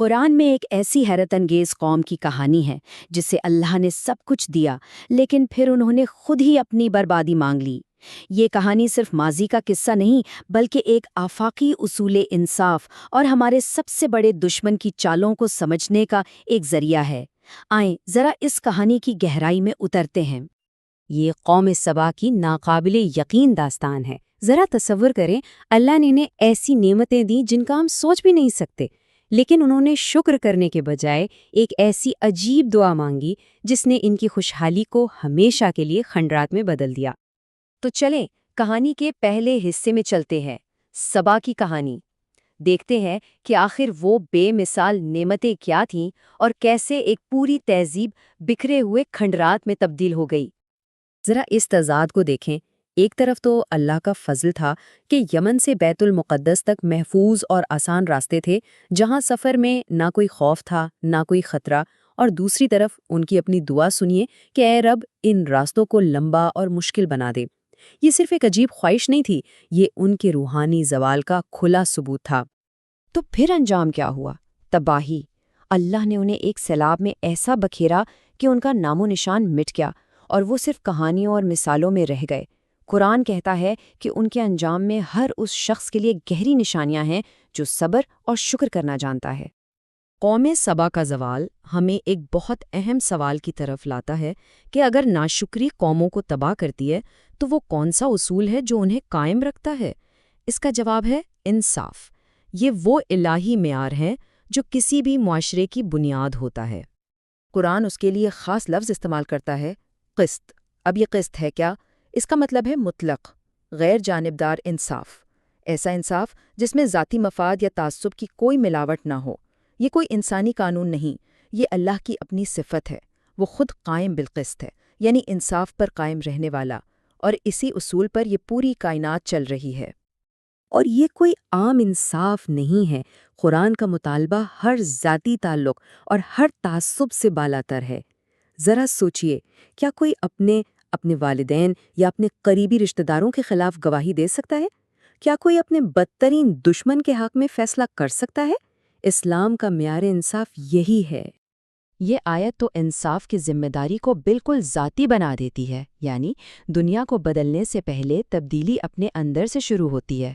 قرآن میں ایک ایسی حیرت انگیز قوم کی کہانی ہے جسے اللہ نے سب کچھ دیا لیکن پھر انہوں نے خود ہی اپنی بربادی مانگ لی۔ یہ کہانی صرف ماضی کا قصہ نہیں بلکہ ایک آفاقی اصول انصاف اور ہمارے سب سے بڑے دشمن کی چالوں کو سمجھنے کا ایک ذریعہ ہے۔ آئیں ذرا اس کہانی کی گہرائی میں اترتے ہیں۔ یہ قوم سبا کی ناقابل یقین داستان ہے۔ ذرا تصور کریں، اللہ نے انہیں ایسی نعمتیں دیں جن کا ہم سوچ بھی نہیں سکتے، لیکن انہوں نے شکر کرنے کے بجائے ایک ایسی عجیب دعا مانگی جس نے ان کی خوشحالی کو ہمیشہ کے لیے کھنڈرات میں بدل دیا۔ تو چلیں کہانی کے پہلے حصے میں چلتے ہیں، سبا کی کہانی۔ دیکھتے ہیں کہ آخر وہ بے مثال نعمتیں کیا تھیں اور کیسے ایک پوری تہذیب بکھرے ہوئے کھنڈرات میں تبدیل ہو گئی۔ ذرا اس تضاد کو دیکھیں۔ ایک طرف تو اللہ کا فضل تھا کہ یمن سے بیت المقدس تک محفوظ اور آسان راستے تھے، جہاں سفر میں نہ کوئی خوف تھا نہ کوئی خطرہ، اور دوسری طرف ان کی اپنی دعا سنیے کہ اے رب ان راستوں کو لمبا اور مشکل بنا دے۔ یہ صرف ایک عجیب خواہش نہیں تھی، یہ ان کے روحانی زوال کا کھلا ثبوت تھا۔ تو پھر انجام کیا ہوا؟ تباہی۔ اللہ نے انہیں ایک سیلاب میں ایسا بکھیرا کہ ان کا نام و نشان مٹ گیا اور وہ صرف کہانیوں اور مثالوں میں رہ گئے۔ قرآن کہتا ہے کہ ان کے انجام میں ہر اس شخص کے لیے گہری نشانیاں ہیں جو صبر اور شکر کرنا جانتا ہے۔ قوم سبا کا زوال ہمیں ایک بہت اہم سوال کی طرف لاتا ہے کہ اگر ناشکری قوموں کو تباہ کرتی ہے تو وہ کون سا اصول ہے جو انہیں قائم رکھتا ہے؟ اس کا جواب ہے انصاف۔ یہ وہ الہی معیار ہے جو کسی بھی معاشرے کی بنیاد ہوتا ہے۔ قرآن اس کے لیے خاص لفظ استعمال کرتا ہے، قسط۔ اب یہ قسط ہے کیا؟ اس کا مطلب ہے مطلق، غیر جانبدار انصاف۔ ایسا انصاف جس میں ذاتی مفاد یا تعصب کی کوئی ملاوٹ نہ ہو۔ یہ کوئی انسانی قانون نہیں، یہ اللہ کی اپنی صفت ہے۔ وہ خود قائم بالقسط ہے، یعنی انصاف پر قائم رہنے والا، اور اسی اصول پر یہ پوری کائنات چل رہی ہے۔ اور یہ کوئی عام انصاف نہیں ہے۔ قرآن کا مطالبہ ہر ذاتی تعلق اور ہر تعصب سے بالاتر ہے۔ ذرا سوچئے، کیا کوئی اپنے والدین یا اپنے قریبی رشتہ داروں کے خلاف گواہی دے سکتا ہے؟ کیا کوئی اپنے بدترین دشمن کے حق میں فیصلہ کر سکتا ہے؟ اسلام کا معیار انصاف یہی ہے۔ یہ آیت تو انصاف کی ذمہ داری کو بالکل ذاتی بنا دیتی ہے، یعنی دنیا کو بدلنے سے پہلے تبدیلی اپنے اندر سے شروع ہوتی ہے۔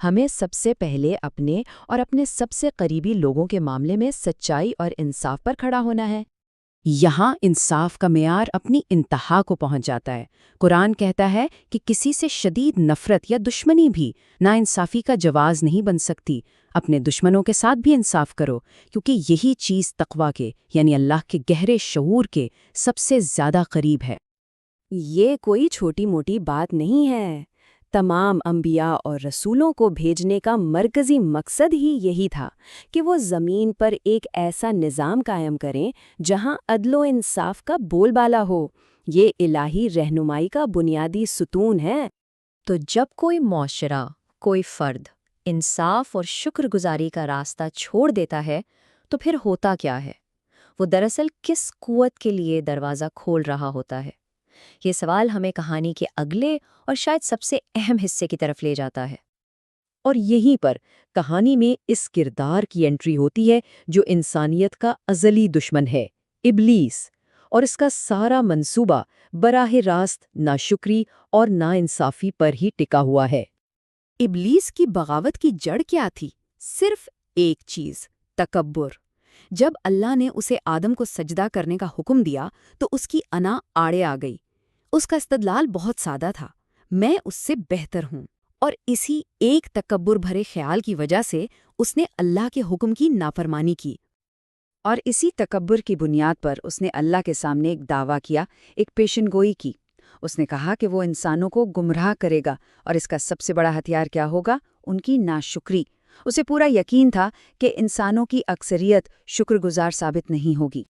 ہمیں سب سے پہلے اپنے اور اپنے سب سے قریبی لوگوں کے معاملے میں سچائی اور انصاف پر کھڑا ہونا ہے۔ یہاں انصاف کا معیار اپنی انتہا کو پہنچ جاتا ہے۔ قرآن کہتا ہے کہ کسی سے شدید نفرت یا دشمنی بھی ناانصافی کا جواز نہیں بن سکتی۔ اپنے دشمنوں کے ساتھ بھی انصاف کرو، کیونکہ یہی چیز تقویٰ کے یعنی اللہ کے گہرے شعور کے سب سے زیادہ قریب ہے۔ یہ کوئی چھوٹی موٹی بات نہیں ہے۔ تمام انبیاء اور رسولوں کو بھیجنے کا مرکزی مقصد ہی یہی تھا کہ وہ زمین پر ایک ایسا نظام قائم کریں جہاں عدل و انصاف کا بول بالا ہو۔ یہ الہی رہنمائی کا بنیادی ستون ہے۔ تو جب کوئی معاشرہ، کوئی فرد انصاف اور شکر گزاری کا راستہ چھوڑ دیتا ہے تو پھر ہوتا کیا ہے؟ وہ دراصل کس قوت کے لیے دروازہ کھول رہا ہوتا ہے؟ یہ سوال ہمیں کہانی کے اگلے اور شاید سب سے اہم حصے کی طرف لے جاتا ہے۔ اور یہیں پر کہانی میں اس کردار کی انٹری ہوتی ہے جو انسانیت کا ازلی دشمن ہے، ابلیس، اور اس کا سارا منصوبہ براہ راست ناشکری اور ناانصافی پر ہی ٹکا ہوا ہے۔ ابلیس کی بغاوت کی جڑ کیا تھی؟ صرف ایک چیز، تکبر۔ جب اللہ نے اسے آدم کو سجدہ کرنے کا حکم دیا تو اس کی انا آڑے آ گئی۔ اس کا استدلال بہت سادہ تھا، میں اس سے بہتر ہوں، اور اسی ایک تکبر بھرے خیال کی وجہ سے اس نے اللہ کے حکم کی نافرمانی کی۔ اور اسی تکبر کی بنیاد پر اس نے اللہ کے سامنے ایک دعویٰ کیا، ایک پیشن گوئی کی۔ اس نے کہا کہ وہ انسانوں کو گمراہ کرے گا، اور اس کا سب سے بڑا ہتھیار کیا ہوگا؟ ان کی ناشکری۔ اسے پورا یقین تھا کہ انسانوں کی اکثریت شکر گزار ثابت نہیں ہوگی۔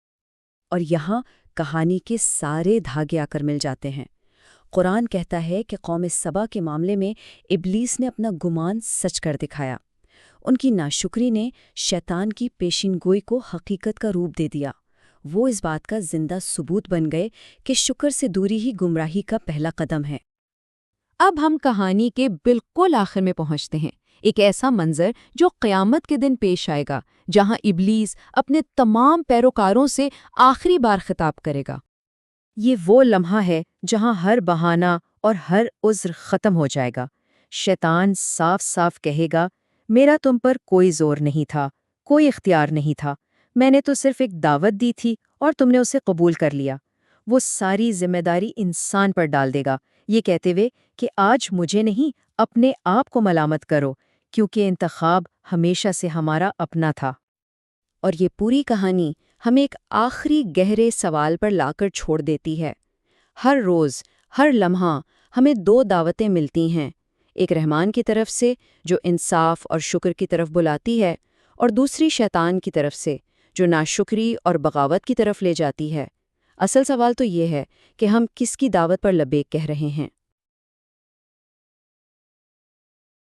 اور یہاں کہانی کے سارے دھاگے آ کر مل جاتے ہیں۔ قرآن کہتا ہے کہ قوم سبا کے معاملے میں ابلیس نے اپنا گمان سچ کر دکھایا۔ ان کی ناشکری نے شیطان کی پیشین گوئی کو حقیقت کا روپ دے دیا۔ وہ اس بات کا زندہ ثبوت بن گئے کہ شکر سے دوری ہی گمراہی کا پہلا قدم ہے۔ اب ہم کہانی کے بالکل آخر میں پہنچتے ہیں، ایک ایسا منظر جو قیامت کے دن پیش آئے گا، جہاں ابلیس اپنے تمام پیروکاروں سے آخری بار خطاب کرے گا۔ یہ وہ لمحہ ہے جہاں ہر بہانہ اور ہر عذر ختم ہو جائے گا۔ شیطان صاف صاف کہے گا، میرا تم پر کوئی زور نہیں تھا، کوئی اختیار نہیں تھا، میں نے تو صرف ایک دعوت دی تھی اور تم نے اسے قبول کر لیا۔ وہ ساری ذمہ داری انسان پر ڈال دے گا، یہ کہتے ہوئے کہ آج مجھے نہیں، اپنے آپ کو ملامت کرو، کیونکہ انتخاب ہمیشہ سے ہمارا اپنا تھا۔ اور یہ پوری کہانی ہمیں ایک آخری گہرے سوال پر لا کر چھوڑ دیتی ہے۔ ہر روز، ہر لمحہ ہمیں دو دعوتیں ملتی ہیں، ایک رحمان کی طرف سے جو انصاف اور شکر کی طرف بلاتی ہے، اور دوسری شیطان کی طرف سے جو ناشکری اور بغاوت کی طرف لے جاتی ہے۔ اصل سوال تو یہ ہے کہ ہم کس کی دعوت پر لبیک کہہ رہے ہیں۔